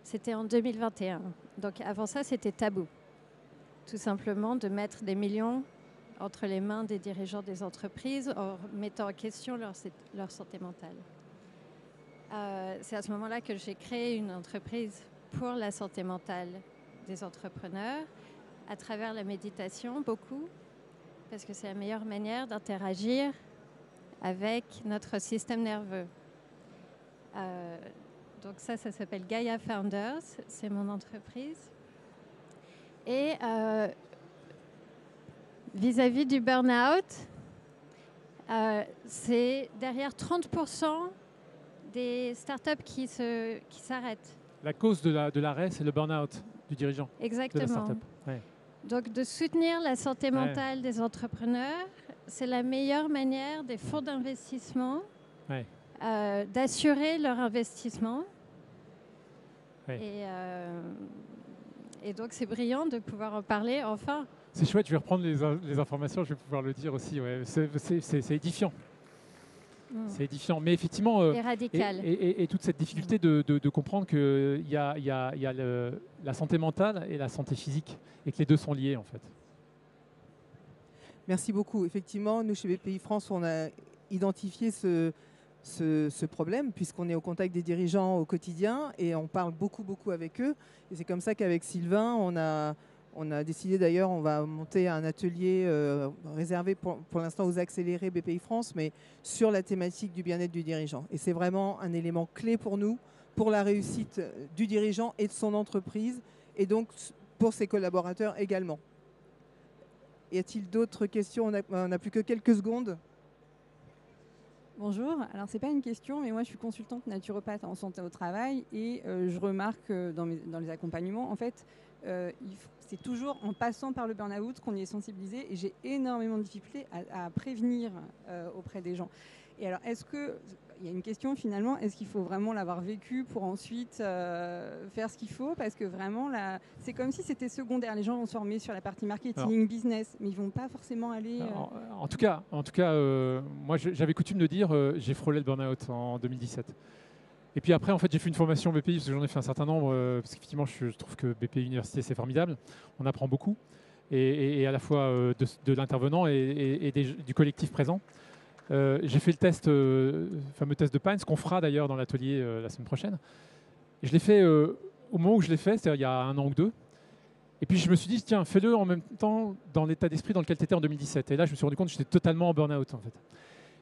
c'était en 2021. Donc avant ça, c'était tabou. Tout simplement de mettre des millions entre les mains des dirigeants des entreprises en mettant en question leur santé mentale. C'est à ce moment-là que j'ai créé une entreprise pour la santé mentale des entrepreneurs à travers la méditation, beaucoup, parce que c'est la meilleure manière d'interagir avec notre système nerveux. Donc ça s'appelle Gaia Founders, c'est mon entreprise. Et vis-à-vis du burn-out, c'est derrière 30% des startups qui s'arrêtent. La cause de l'arrêt, c'est le burn-out du dirigeant. Exactement. De la startup. Ouais. Donc de soutenir la santé mentale des entrepreneurs, c'est la meilleure manière des fonds d'investissement d'assurer leur investissement. Et donc c'est brillant de pouvoir en parler enfin. C'est chouette, je vais reprendre les informations, je vais pouvoir le dire aussi. Ouais. C'est édifiant. C'est édifiant, mais effectivement, et radical. Et toute cette difficulté de comprendre qu'il y a la santé mentale et la santé physique, et que les deux sont liés en fait. Merci beaucoup. Effectivement, nous chez BPI France, on a identifié ce problème, puisqu'on est au contact des dirigeants au quotidien et on parle beaucoup avec eux. Et c'est comme ça qu'avec Sylvain, on a décidé d'ailleurs, on va monter un atelier réservé pour l'instant aux accélérés BPI France, mais sur la thématique du bien-être du dirigeant. Et c'est vraiment un élément clé pour nous, pour la réussite du dirigeant et de son entreprise, et donc pour ses collaborateurs également. Y a-t-il d'autres questions? On n'a plus que quelques secondes. Bonjour, alors c'est pas une question, mais moi je suis consultante naturopathe en santé au travail et je remarque dans les accompagnements, en fait, c'est toujours en passant par le burn-out qu'on y est sensibilisé et j'ai énormément de difficultés à prévenir auprès des gens. Et alors, il y a une question finalement, est-ce qu'il faut vraiment l'avoir vécu pour ensuite faire ce qu'il faut? Parce que vraiment, c'est comme si c'était secondaire. Les gens vont se former sur la partie marketing, business, mais ils ne vont pas forcément aller... En tout cas, moi j'avais coutume de dire j'ai frôlé le burn-out en 2017. Et puis après, en fait, j'ai fait une formation BPI parce que j'en ai fait un certain nombre, parce qu'effectivement, je trouve que BPI Université, c'est formidable. On apprend beaucoup, et à la fois de l'intervenant et du collectif présent. J'ai fait le fameux test de Pines, qu'on fera d'ailleurs dans l'atelier la semaine prochaine. Et je l'ai fait au moment où je l'ai fait, c'est-à-dire il y a 1 an ou 2. Et puis je me suis dit, tiens, fais-le en même temps dans l'état d'esprit dans lequel tu étais en 2017. Et là, je me suis rendu compte que j'étais totalement en burn-out en fait.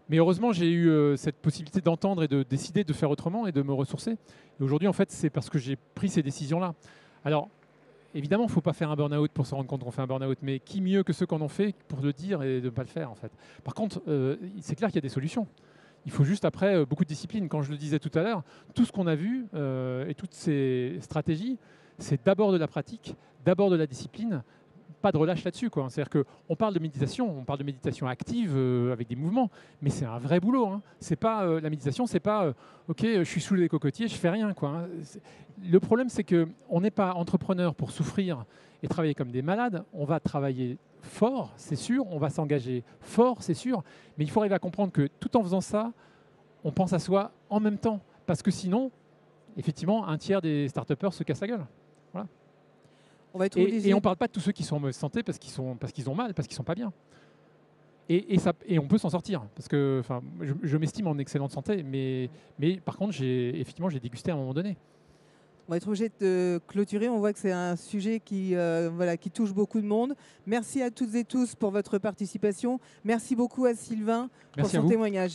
Mais heureusement, j'ai eu cette possibilité d'entendre et de décider de faire autrement et de me ressourcer. Et aujourd'hui, en fait, c'est parce que j'ai pris ces décisions-là. Alors, évidemment, il ne faut pas faire un burn-out pour se rendre compte qu'on fait un burn-out, mais qui mieux que ceux qu'on en fait pour le dire et de ne pas le faire, en fait. Par contre, c'est clair qu'il y a des solutions. Il faut juste après beaucoup de discipline. Quand je le disais tout à l'heure, tout ce qu'on a vu et toutes ces stratégies, c'est d'abord de la pratique, d'abord de la discipline, pas de relâche là-dessus, quoi. C'est-à-dire qu'on parle de méditation active avec des mouvements, mais c'est un vrai boulot. Hein. C'est pas, la méditation, c'est pas ok, je suis sous les cocotiers, je fais rien, quoi. Hein. Le problème, c'est qu'on n'est pas entrepreneur pour souffrir et travailler comme des malades. On va travailler fort, c'est sûr, on va s'engager fort, c'est sûr, mais il faut arriver à comprendre que tout en faisant ça, on pense à soi en même temps, parce que sinon, effectivement, 1/3 des start-upers se cassent la gueule. Voilà. Et on ne parle pas de tous ceux qui sont en mauvaise santé parce qu'ils ont mal, parce qu'ils ne sont pas bien. Et on peut s'en sortir. Parce que je m'estime en excellente santé, mais par contre, j'ai dégusté à un moment donné. On va être obligé de clôturer. On voit que c'est un sujet qui touche beaucoup de monde. Merci à toutes et tous pour votre participation. Merci beaucoup à Sylvain pour son témoignage.